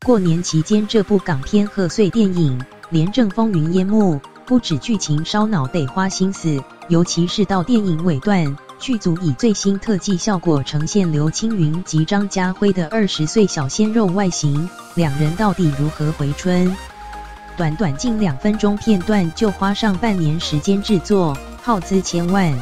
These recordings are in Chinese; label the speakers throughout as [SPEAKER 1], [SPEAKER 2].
[SPEAKER 1] 过年期间，这部港片贺岁电影《廉政风云烟幕》，不止剧情烧脑得花心思，尤其是到电影尾段，剧组以最新特技效果呈现刘青云及张家辉的20岁小鲜肉外形，两人到底如何回春？短短近2分钟片段就花上半年时间制作，耗资千万。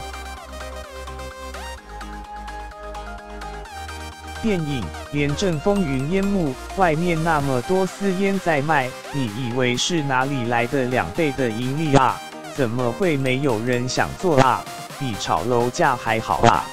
[SPEAKER 2] 电影《廉政风云烟幕》外面那么多私烟在卖，你以为是哪里来的2倍的盈利啊？怎么会没有人想做啊？比炒楼价还好啊！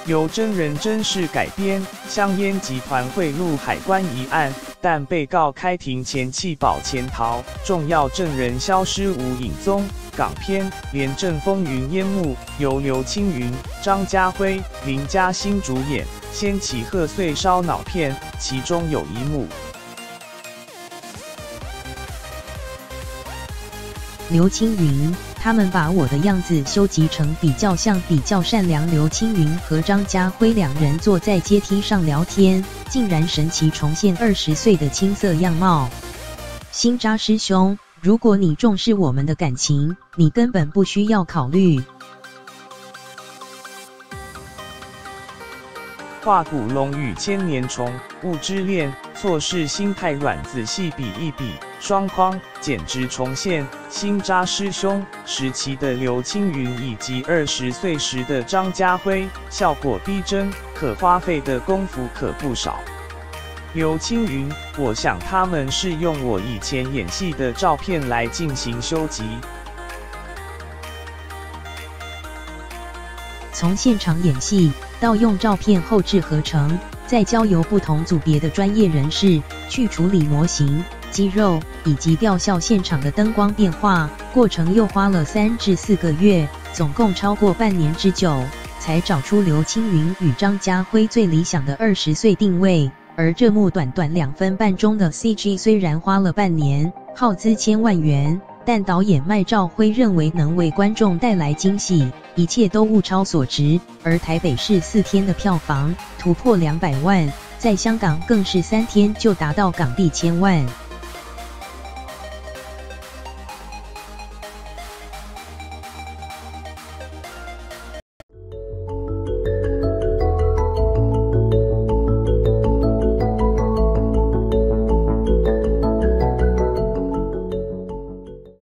[SPEAKER 2] 由真人真事改编，香烟集团贿赂海关一案，但被告开庭前弃保潜逃，重要证人消失无影踪。港片《廉政风云烟幕》由刘青云、张家辉、林嘉欣主演，掀起贺岁烧脑片，其中有一幕，
[SPEAKER 1] 刘青云他们把我的样子修集成比较像、比较善良。刘青云和张家辉2人坐在阶梯上聊天，竟然神奇重现20岁的青涩样貌。辛扎师兄，如果你重视我们的感情，你根本不需要考虑。
[SPEAKER 2] 化骨龙与千年虫，物之恋，错视心太软，仔细比一比，双框简直重现辛扎师兄时期的刘青云以及20岁时的张家辉，效果逼真，可花费的功夫可不少。刘青云，我想他们是用我以前演戏的照片来进行修集。
[SPEAKER 1] 从现场演戏到用照片后置合成，再交由不同组别的专业人士去处理模型、肌肉以及吊效现场的灯光变化，过程又花了3至4个月，总共超过半年之久，才找出刘青云与张家辉最理想的20岁定位。而这幕短短2分半钟的 CG 虽然花了半年，耗资千万元，但导演麦兆辉认为能为观众带来惊喜，一切都物超所值。而台北市4天的票房突破200万，在香港更是3天就达到港币1000万。